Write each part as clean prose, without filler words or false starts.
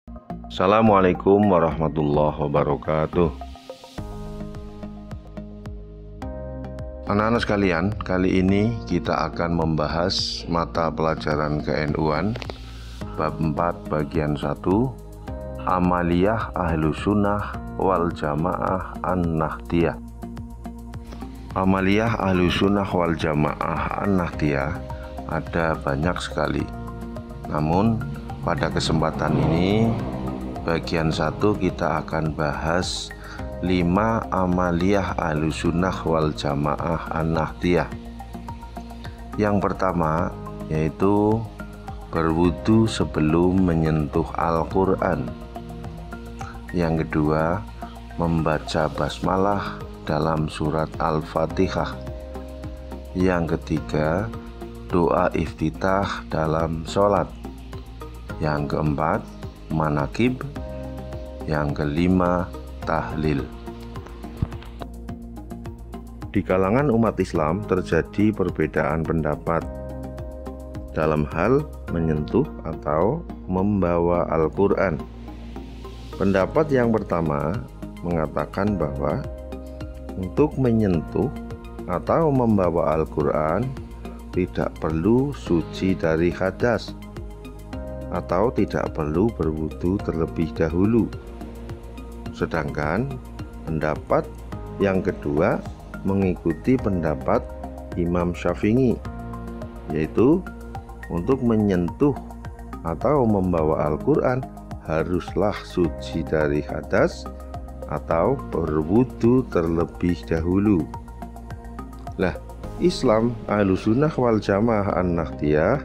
Assalamualaikum warahmatullahi wabarakatuh. Anak-anak sekalian, kali ini kita akan membahas mata pelajaran ke-NU-an bab 4 bagian 1, Amaliyah Ahlussunnah wal Jamaah An-Nahdiyah. Amaliyah Ahlussunnah wal Jamaah An-Nahdiyah ada banyak sekali. Namun pada kesempatan ini bagian 1 kita akan bahas 5 amaliyah Ahlussunnah wal Jamaah An-Nahdiyah. Yang pertama yaitu berwudu sebelum menyentuh Al-Quran. Yang kedua, membaca basmalah dalam surat Al-Fatihah. Yang ketiga, doa iftitah dalam sholat. Yang keempat, manakib. Yang kelima, tahlil. Di kalangan umat Islam terjadi perbedaan pendapat dalam hal menyentuh atau membawa Al-Quran. Pendapat yang pertama mengatakan bahwa untuk menyentuh atau membawa Al-Quran tidak perlu suci dari hadas atau tidak perlu berwudu terlebih dahulu. Sedangkan pendapat yang kedua mengikuti pendapat Imam Syafi'i, yaitu untuk menyentuh atau membawa Al-Quran haruslah suci dari hadas atau berwudu terlebih dahulu. Lah, Islam Ahlussunnah wal Jamaah An-Nahdiyah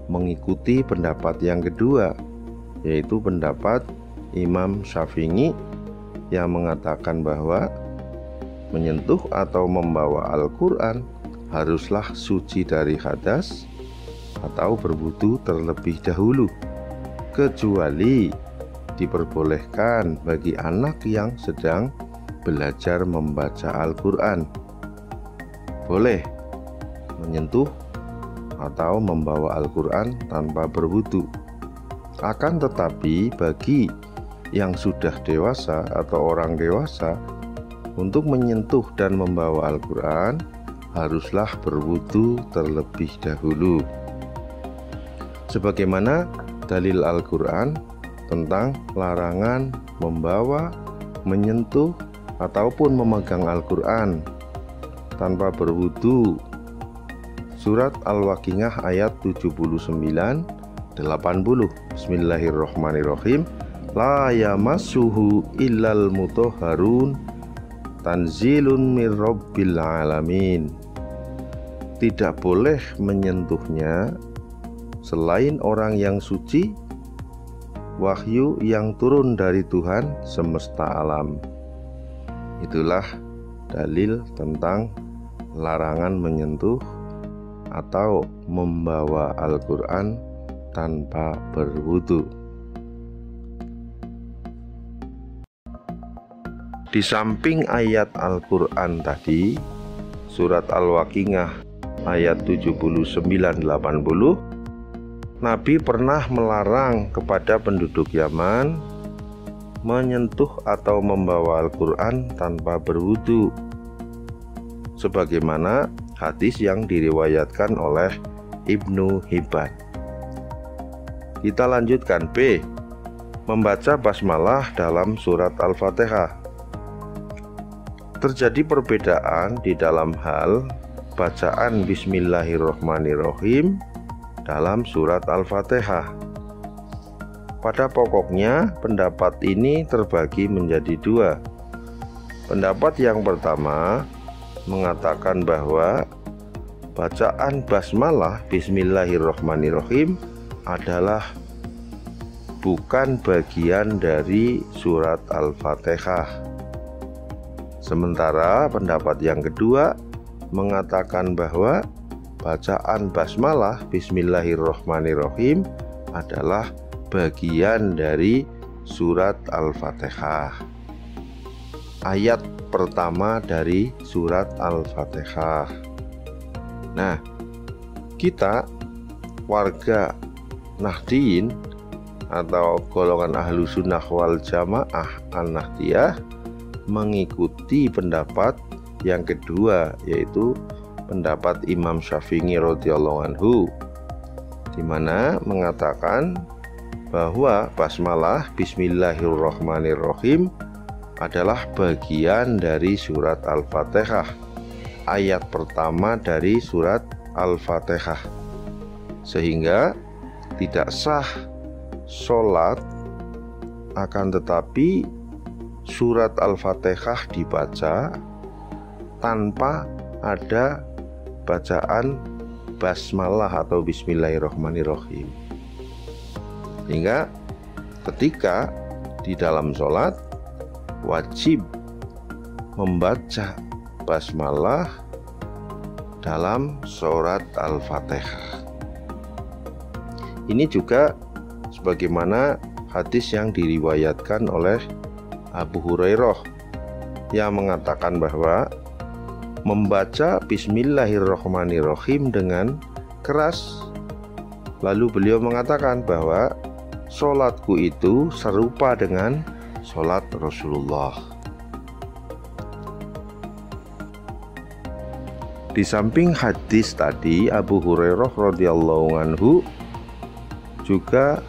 mengikuti pendapat yang kedua, yaitu pendapat Imam Syafi'i yang mengatakan bahwa menyentuh atau membawa Al-Quran haruslah suci dari hadas atau berwudu terlebih dahulu, kecuali diperbolehkan bagi anak yang sedang belajar membaca Al-Quran. Boleh menyentuh atau membawa Al-Quran tanpa berwudu. Akan tetapi bagi yang sudah dewasa atau orang dewasa, untuk menyentuh dan membawa Al-Quran haruslah berwudu terlebih dahulu. Sebagaimana dalil Al-Quran tentang larangan membawa, menyentuh, ataupun memegang Al-Quran tanpa berwudu. Surat Al-Waqiah ayat 79-80. Bismillahirrahmanirrahim. La yamassuhu illal mutahharun tanzilun mir rabbil alamin. Tidak boleh menyentuhnya selain orang yang suci, wahyu yang turun dari Tuhan semesta alam. Itulah dalil tentang larangan menyentuh atau membawa Al-Quran tanpa berwudu. Di samping ayat Al-Quran tadi, surat Al-Waqiah ayat 79-80, Nabi pernah melarang kepada penduduk Yaman menyentuh atau membawa Al-Quran tanpa berwudu, sebagaimana hadis yang diriwayatkan oleh Ibnu Hibban. Kita lanjutkan. B. Membaca basmalah dalam surat Al-Fatihah. Terjadi perbedaan di dalam hal bacaan Bismillahirrahmanirrahim dalam surat Al-Fatihah. Pada pokoknya pendapat ini terbagi menjadi dua. Pendapat yang pertama mengatakan bahwa bacaan basmalah Bismillahirrahmanirrahim adalah bukan bagian dari surat Al-Fatihah. Sementara pendapat yang kedua mengatakan bahwa bacaan basmalah Bismillahirrahmanirrahim adalah bagian dari surat Al-Fatihah. Ayat pertama dari surat Al-Fatihah. Nah, kita warga Nahdien atau golongan ahlu sunnah wal jamaah an-Nahdiyah mengikuti pendapat yang kedua, yaitu pendapat Imam Syafi'i radhiyallahu anhu, di mana mengatakan bahwa basmalah bismillahirrahmanirrahim adalah bagian dari surat Al-Fatihah, ayat pertama dari surat Al-Fatihah, sehingga tidak sah sholat, akan tetapi surat Al-Fatihah dibaca tanpa ada bacaan basmalah atau bismillahirrahmanirrahim. Sehingga ketika di dalam sholat wajib membaca basmalah dalam surat Al-Fatihah. Ini juga sebagaimana hadis yang diriwayatkan oleh Abu Hurairah yang mengatakan bahwa membaca bismillahirrahmanirrahim dengan keras, lalu beliau mengatakan bahwa sholatku itu serupa dengan sholat Rasulullah. Di samping hadis tadi, Abu Hurairah radhiyallahu anhu juga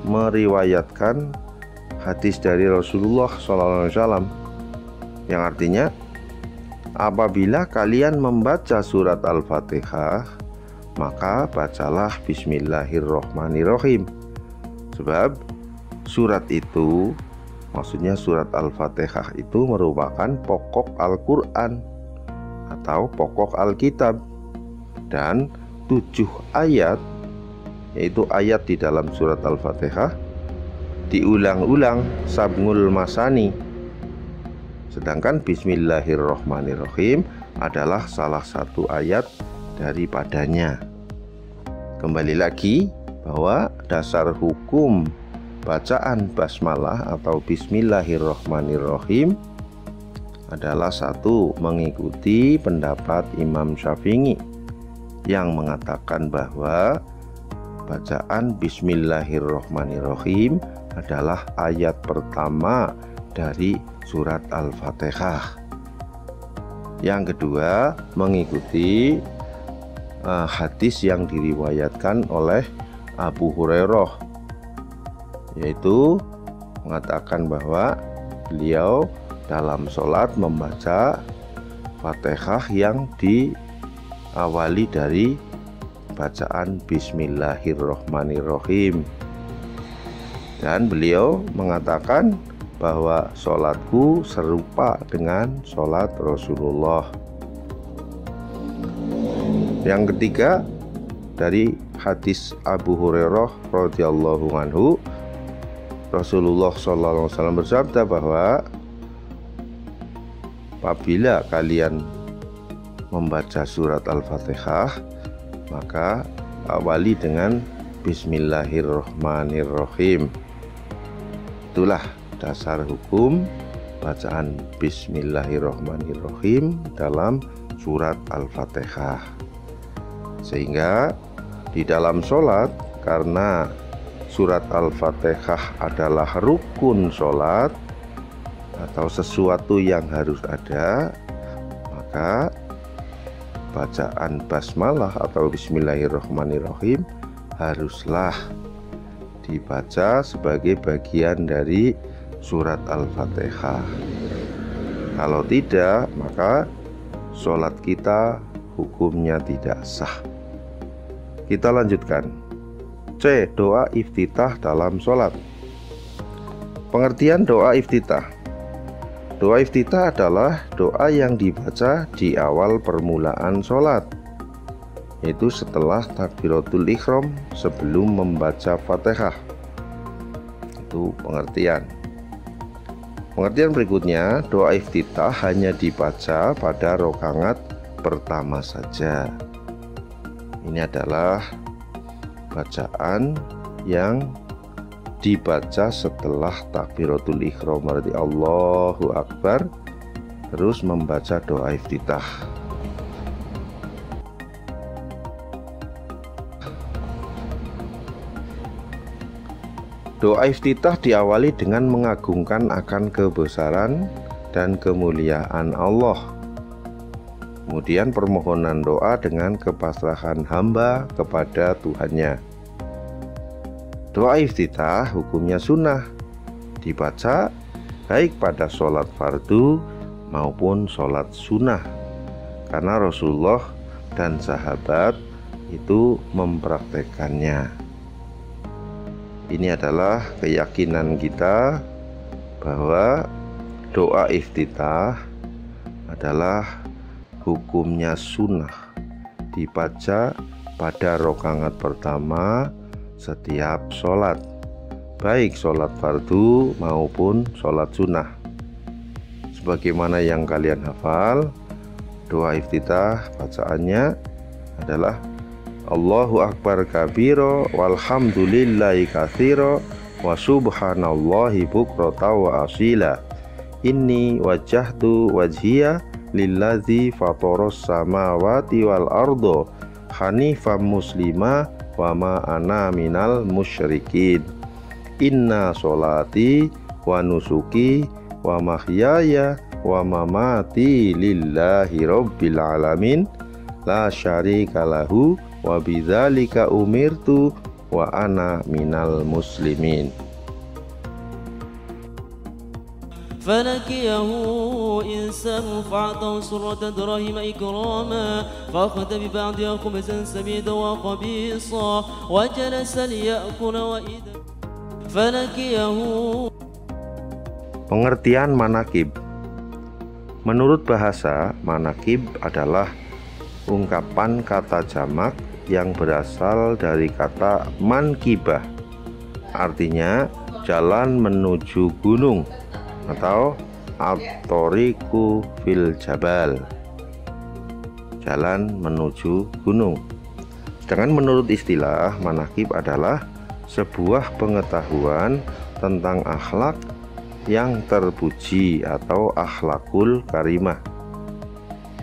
meriwayatkan hadis dari Rasulullah SAW yang artinya, apabila kalian membaca surat Al-Fatihah, maka bacalah bismillahirrahmanirrahim. Sebab surat itu, maksudnya surat Al-Fatihah itu merupakan pokok Al-Quran atau pokok Alkitab, dan 7 ayat, yaitu ayat di dalam surat Al-Fatihah, diulang-ulang sab'ul masani. Sedangkan bismillahirrahmanirrahim adalah salah satu ayat daripadanya. Kembali lagi bahwa dasar hukum bacaan basmalah atau bismillahirrahmanirrahim adalah satu, mengikuti pendapat Imam Syafi'i yang mengatakan bahwa bacaan bismillahirrahmanirrahim adalah ayat pertama dari surat Al-Fatihah. Yang kedua, mengikuti hadis yang diriwayatkan oleh Abu Hurairah, yaitu mengatakan bahwa beliau dalam sholat membaca Fatihah yang diawali dari bacaan bismillahirrahmanirrahim, dan beliau mengatakan bahwa sholatku serupa dengan sholat Rasulullah. Yang ketiga, dari hadis Abu Hurairah radhiyallahu anhu, Rasulullah SAW bersabda bahwa apabila kalian membaca surat Al-Fatihah, maka awali dengan bismillahirrahmanirrahim. Itulah dasar hukum bacaan bismillahirrahmanirrahim dalam surat Al-Fatihah. Sehingga di dalam sholat, karena surat Al-Fatihah adalah rukun sholat atau sesuatu yang harus ada, maka bacaan basmalah atau bismillahirrahmanirrahim haruslah dibaca sebagai bagian dari surat Al-Fatihah. Kalau tidak, maka sholat kita hukumnya tidak sah. Kita lanjutkan. C. Doa iftitah dalam sholat. Pengertian doa iftitah. Doa iftitah adalah doa yang dibaca di awal permulaan sholat, yaitu setelah takbiratul ihram sebelum membaca Fatihah. Itu pengertian. Pengertian berikutnya, doa iftitah hanya dibaca pada rakaat pertama saja. Ini adalah bacaan yang dibaca setelah takbiratul ihram, berarti Allahu Akbar, terus membaca doa iftitah. Doa iftitah diawali dengan mengagungkan akan kebesaran dan kemuliaan Allah. Kemudian permohonan doa dengan kepasrahan hamba kepada Tuhannya. Doa iftitah hukumnya sunnah, dibaca baik pada sholat fardu maupun sholat sunnah, karena Rasulullah dan sahabat itu mempraktekannya. Ini adalah keyakinan kita bahwa doa iftitah adalah hukumnya sunnah, dibaca pada rakaat pertama setiap sholat, baik sholat fardu maupun sholat sunnah. Sebagaimana yang kalian hafal, doa iftitah bacaannya adalah Allahu Akbar kabiro walhamdulillahi katsiro wa subhanallahi bukrata wa asila. Inni wajjahtu wajhiya lillazi fatoros samawati wal ardo hanifam muslima wa ma ana minal musyrikin. Inna sholati wa nusuki wa mahyaya wa mamati lillahi rabbil alamin la syarika lahu wa bidzalika umirtu wa ana minal muslimin. فلقيه إنسان فأعطاه سرة دراهم إكراما فأخذ ببعضها خبزا سميدا وخبيصا وجلس ليأكل وإذا فلقيه. Pengertian manakib. Menurut bahasa, manakib adalah ungkapan kata jamak yang berasal dari kata mankibah, artinya jalan menuju gunung atau at-thoriqu fil jabal, jalan menuju gunung. Sedangkan menurut istilah, manakib adalah sebuah pengetahuan tentang akhlak yang terpuji atau akhlakul karimah.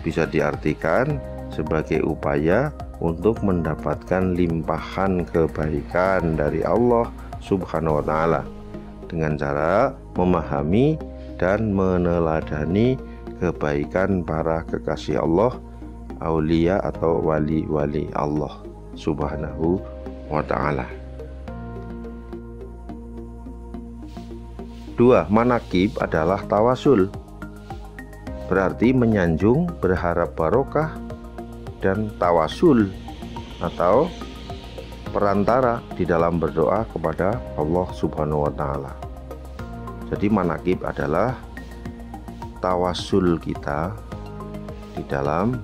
Bisa diartikan sebagai upaya untuk mendapatkan limpahan kebaikan dari Allah Subhanahu wa Ta'ala dengan cara memahami dan meneladani kebaikan para kekasih Allah, aulia atau wali-wali Allah Subhanahu wa Ta'ala. 2. Manakib adalah tawasul, berarti menyanjung, berharap barokah, dan tawasul atau perantara di dalam berdoa kepada Allah Subhanahu wa Ta'ala. Jadi manakib adalah tawasul kita di dalam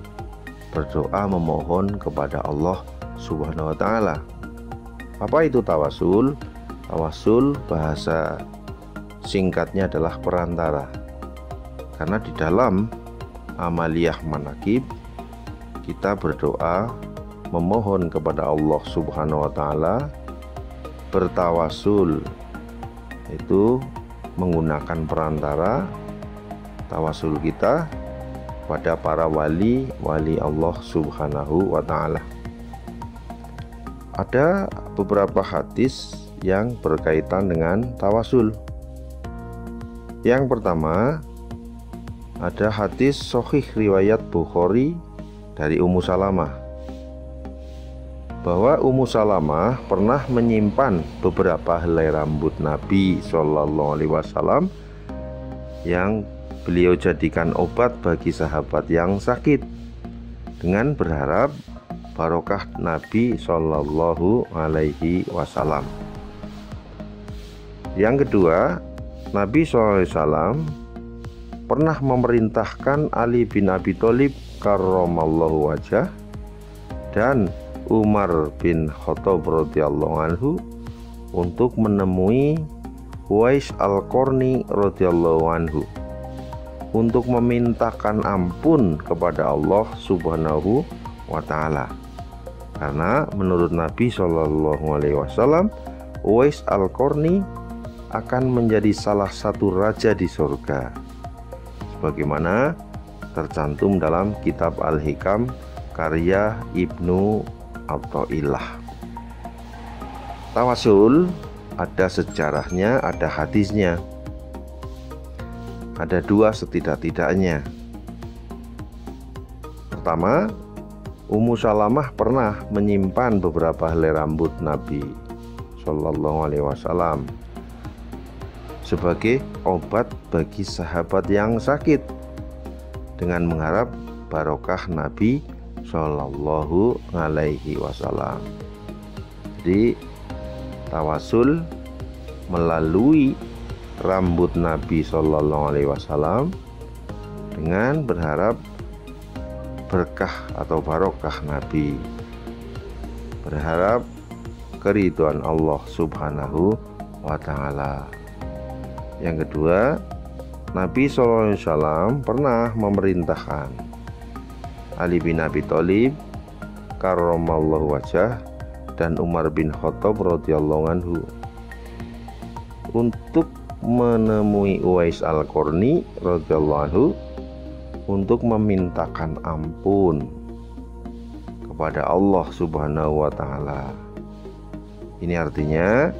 berdoa memohon kepada Allah Subhanahu wa Ta'ala. Apa itu tawasul? Tawasul bahasa singkatnya adalah perantara. Karena di dalam amaliyah manakib kita berdoa memohon kepada Allah Subhanahu wa Ta'ala, bertawasul itu menggunakan perantara tawasul kita pada para wali Allah Subhanahu wa Ta'ala. Ada beberapa hadis yang berkaitan dengan tawasul. Yang pertama, ada hadis sahih riwayat Bukhari dari Ummu Salamah, bahwa Ummu Salamah pernah menyimpan beberapa helai rambut Nabi Shallallahu Alaihi Wasallam yang beliau jadikan obat bagi sahabat yang sakit, dengan berharap barokah Nabi Shallallahu Alaihi Wasallam. Yang kedua, Nabi SAW pernah memerintahkan Ali bin Abi Thalib karramallahu wajah dan Umar bin Khattab radhiyallahu anhu untuk menemui Uwais al-Qarni radhiyallahu anhu untuk memintakan ampun kepada Allah Subhanahu wa Ta'ala. Karena menurut Nabi SAW, Uwais al-Qarni akan menjadi salah satu raja di surga, sebagaimana tercantum dalam kitab Al-Hikam karya Ibnu Athaillah. Tawasul ada sejarahnya, ada hadisnya. Ada 2 setidak-tidaknya. Pertama, Ummu Salamah pernah menyimpan beberapa helai rambut Nabi Shallallahu Alaihi Wasallam sebagai obat bagi sahabat yang sakit, dengan mengharap barokah Nabi Shallallahu Alaihi Wasallam. Jadi tawasul melalui rambut Nabi Shallallahu Alaihi Wasallam dengan berharap berkah atau barokah Nabi, berharap keridhaan Allah Subhanahu wa Ta'ala. Yang kedua, Nabi SAW pernah memerintahkan Ali bin Abi Thalib karramallahu wajhah dan Umar bin Khattab radhiyallahu anhu untuk menemui Uwais Al-Qarni radhiyallahu anhu untuk memintakan ampun kepada Allah Subhanahu wa Ta'ala. Ini artinya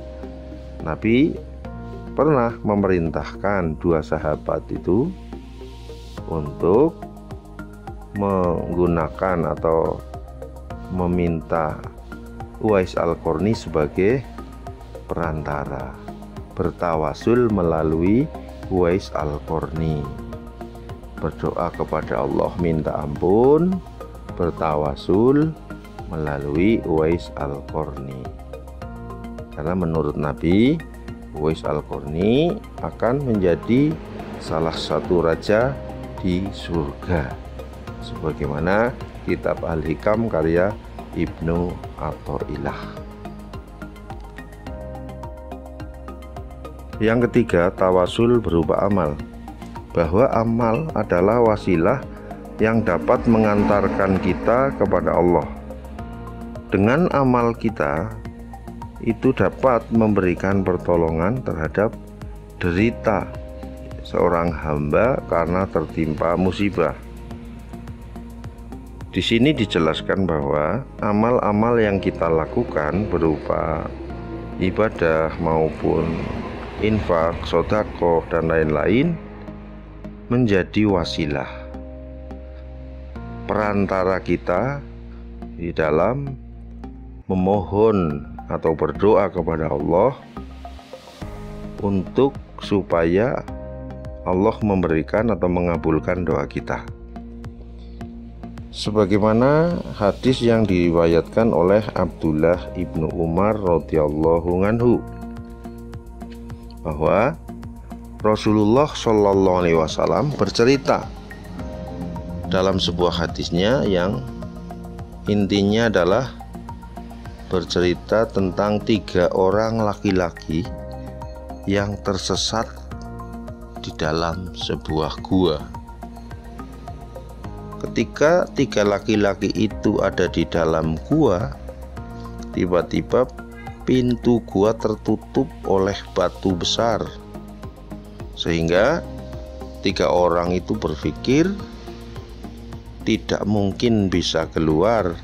Nabi pernah memerintahkan 2 sahabat itu untuk menggunakan atau meminta Uwais Al-Qarni sebagai perantara, bertawasul melalui Uwais Al-Qarni, berdoa kepada Allah minta ampun, bertawasul melalui Uwais Al-Qarni. Karena menurut Nabi, Uwais Al-Qarni akan menjadi salah satu raja di surga, sebagaimana kitab Al-Hikam karya Ibnu Athaillah. Yang ketiga, tawasul berupa amal, bahwa amal adalah wasilah yang dapat mengantarkan kita kepada Allah. Dengan amal kita itu dapat memberikan pertolongan terhadap derita seorang hamba karena tertimpa musibah. Di sini dijelaskan bahwa amal-amal yang kita lakukan berupa ibadah maupun infak, sedekah dan lain-lain menjadi wasilah, perantara kita di dalam memohon atau berdoa kepada Allah untuk supaya Allah memberikan atau mengabulkan doa kita. Sebagaimana hadis yang diriwayatkan oleh Abdullah ibnu Umar radhiyallahu anhu, bahwa Rasulullah Shallallahu Alaihi Wasallam bercerita dalam sebuah hadisnya yang intinya adalah bercerita tentang 3 orang laki-laki yang tersesat di dalam sebuah gua. Ketika 3 laki-laki itu ada di dalam gua, tiba-tiba pintu gua tertutup oleh batu besar, sehingga 3 orang itu berpikir tidak mungkin bisa keluar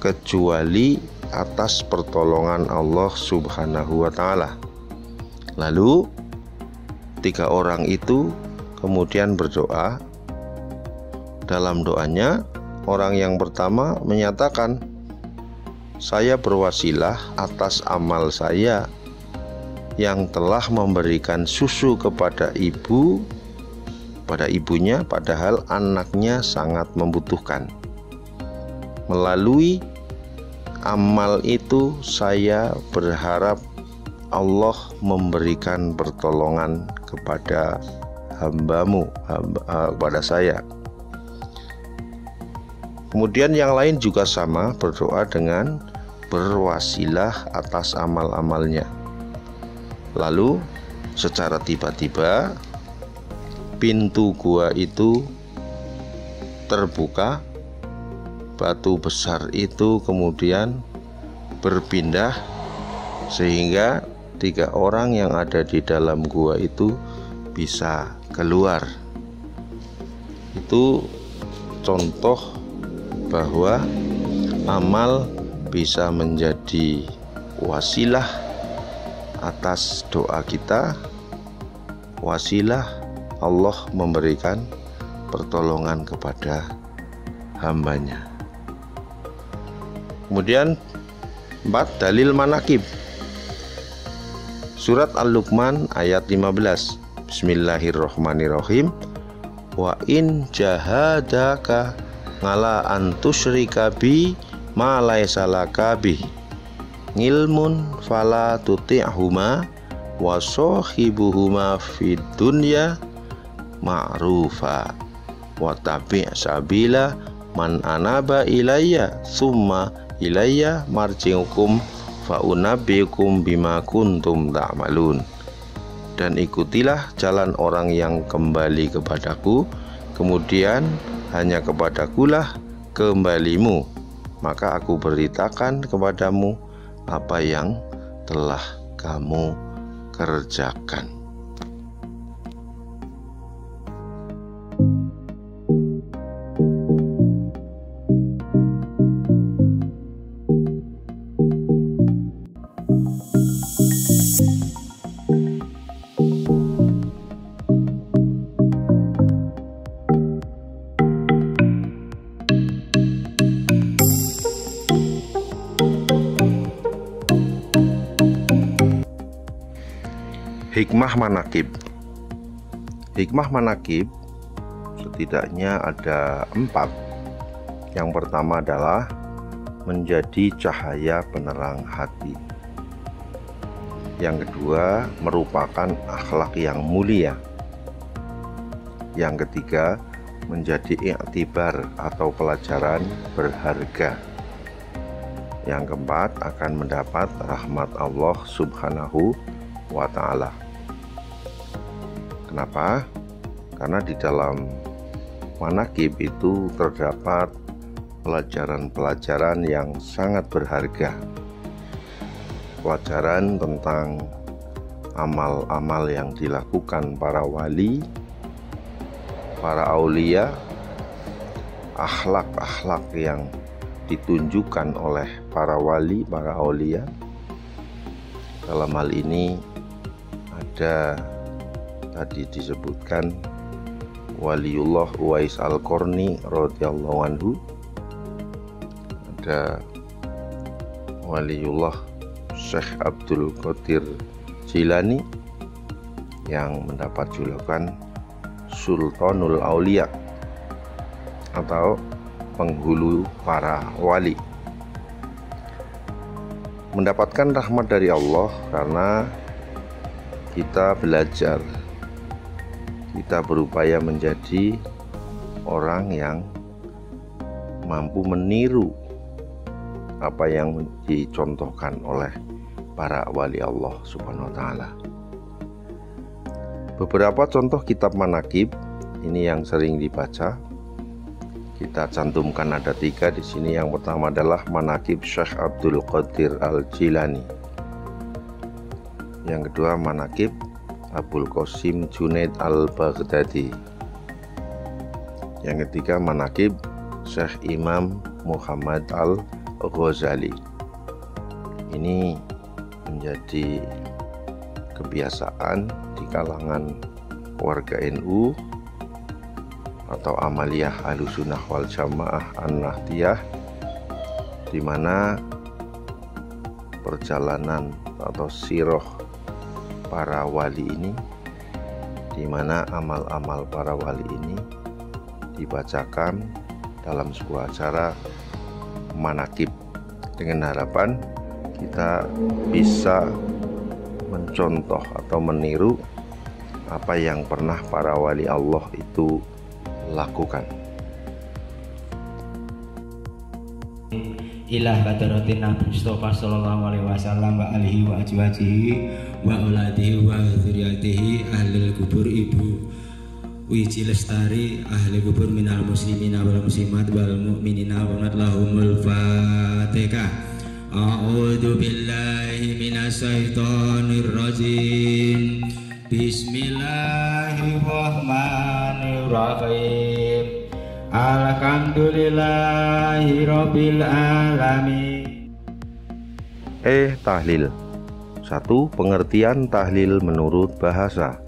kecuali atas pertolongan Allah Subhanahu wa Ta'ala. Lalu 3 orang itu kemudian berdoa. Dalam doanya, orang yang pertama menyatakan, saya berwasilah atas amal saya yang telah memberikan susu kepada ibunya padahal anaknya sangat membutuhkan. Melalui amal itu saya berharap Allah memberikan pertolongan kepada kepada saya. Kemudian yang lain juga sama, berdoa dengan berwasilah atas amal-amalnya. Lalu secara tiba-tiba pintu gua itu terbuka, batu besar itu kemudian berpindah sehingga 3 orang yang ada di dalam gua itu bisa keluar. Itu contoh bahwa amal bisa menjadi wasilah atas doa kita, wasilah Allah memberikan pertolongan kepada hambanya. Kemudian 4. Dalil manakib. Surat Al-Luqman ayat 15. Bismillahirrahmanirrahim. Wa in jahadaka ngala an tusyrika bi ma laisa laka bi ilmun fala tuti'huma wa sahibuhuma fid dunya ma'rufa wa tabi' sabila man anaba ilayya summa ilayya marji'ukum fa unabbiukum bima kuntum ta'malun. Dan ikutilah jalan orang yang kembali kepadaku, kemudian hanya kepadakulah kembalimu, maka aku beritakan kepadamu apa yang telah kamu kerjakan. Hikmah manakib. Hikmah manakib setidaknya ada 4. Yang pertama adalah menjadi cahaya penerang hati. Yang kedua, merupakan akhlak yang mulia. Yang ketiga, menjadi i'tibar atau pelajaran berharga. Yang keempat, akan mendapat rahmat Allah Subhanahu wa ta'ala. Kenapa? Karena di dalam manakib itu terdapat pelajaran-pelajaran yang sangat berharga. Pelajaran tentang amal-amal yang dilakukan para wali, para aulia, akhlak-akhlak yang ditunjukkan oleh para wali, para aulia. Dalam hal ini ada tadi disebutkan Waliullah Uwais Al-Qarni radhiyallahu anhu, ada Waliullah Syekh Abdul Qadir Jilani yang mendapat julukan Sultanul Aulia atau penghulu para wali. Mendapatkan rahmat dari Allah karena kita belajar, kita berupaya menjadi orang yang mampu meniru apa yang dicontohkan oleh para wali Allah Subhanahu wa ta'ala. Beberapa contoh kitab manakib ini yang sering dibaca, kita cantumkan ada 3 di sini. Yang pertama adalah manakib Syekh Abdul Qadir Al-Jilani. Yang kedua manakib Abul Qasim Junaid Al-Baghdadi. Yang ketiga manakib Syekh Imam Muhammad Al-Ghazali. Ini menjadi kebiasaan di kalangan warga NU atau Amaliyah Ahlussunnah wal Jamaah An-Nahdiyah, di mana perjalanan atau sirah para wali ini, di mana amal-amal para wali ini dibacakan dalam sebuah acara manakib, dengan harapan kita bisa mencontoh atau meniru apa yang pernah para wali Allah itu lakukan. Ilah badaratin Nabi Mustafa sallallahu alaihi wasallam wa alihi wa azwajihi wa auladihi wa dzurriyyatihi ahlul kubur ibu wiji lestari ahli kubur minal muslimina wal muslimat wal mu'minina wa lahumul fatihah. A'udzu billahi minasyaitonir rajim. Bismillahirrahmanirrahim. Alhamdulillahi rabbil alamin. Tahlil. 1. 1. Pengertian tahlil menurut bahasa.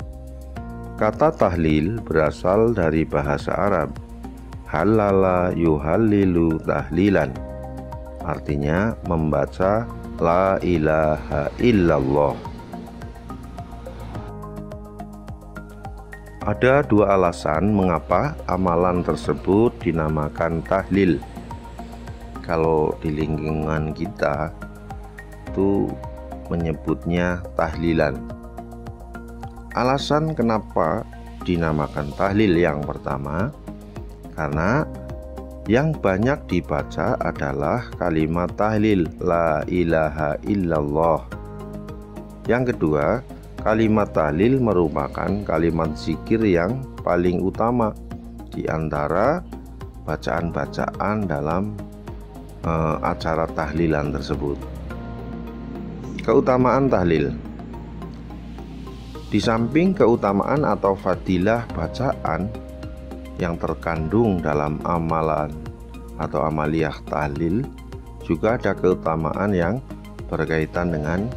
Kata tahlil berasal dari bahasa Arab halala yuhallilu tahlilan, artinya membaca la ilaha illallah. Ada dua alasan mengapa amalan tersebut dinamakan tahlil. Kalau di lingkungan kita itu menyebutnya tahlilan. Alasan kenapa dinamakan tahlil yang pertama, karena yang banyak dibaca adalah kalimat tahlil la ilaha illallah. Yang kedua, kalimat tahlil merupakan kalimat zikir yang paling utama di antara bacaan-bacaan dalam acara tahlilan tersebut. Keutamaan tahlil. Di samping keutamaan atau fadilah bacaan yang terkandung dalam amalan atau amaliyah tahlil, juga ada keutamaan yang berkaitan dengan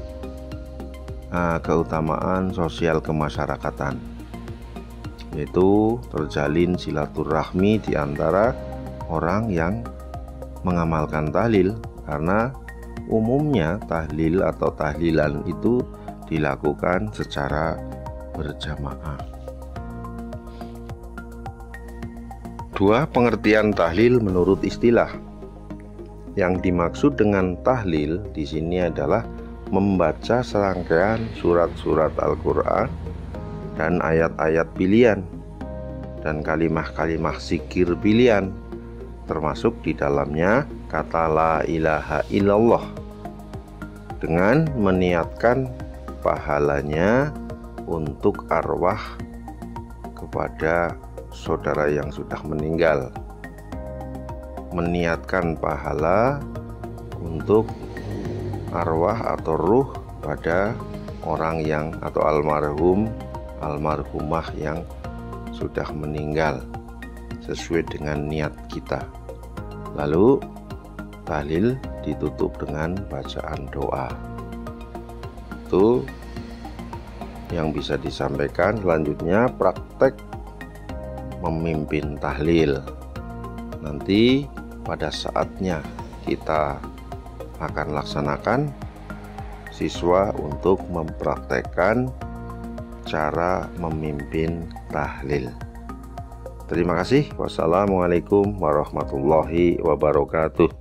keutamaan sosial kemasyarakatan, yaitu terjalin silaturahmi di antara orang yang mengamalkan tahlil, karena umumnya tahlil atau tahlilan itu dilakukan secara berjamaah. 2. Pengertian tahlil menurut istilah. Yang dimaksud dengan tahlil di sini adalah membaca serangkaian surat-surat Al-Quran dan ayat-ayat pilihan dan kalimah-kalimah zikir pilihan, termasuk di dalamnya kata la ilaha illallah, dengan meniatkan pahalanya untuk arwah kepada saudara yang sudah meninggal, meniatkan pahala untuk arwah atau ruh pada orang yang atau almarhumah yang sudah meninggal sesuai dengan niat kita. Lalu tahlil ditutup dengan bacaan doa. Itu yang bisa disampaikan. Selanjutnya praktek memimpin tahlil. Nanti pada saatnya kita akan laksanakan siswa untuk mempraktekkan cara memimpin tahlil. Terima kasih. Wassalamualaikum warahmatullahi wabarakatuh.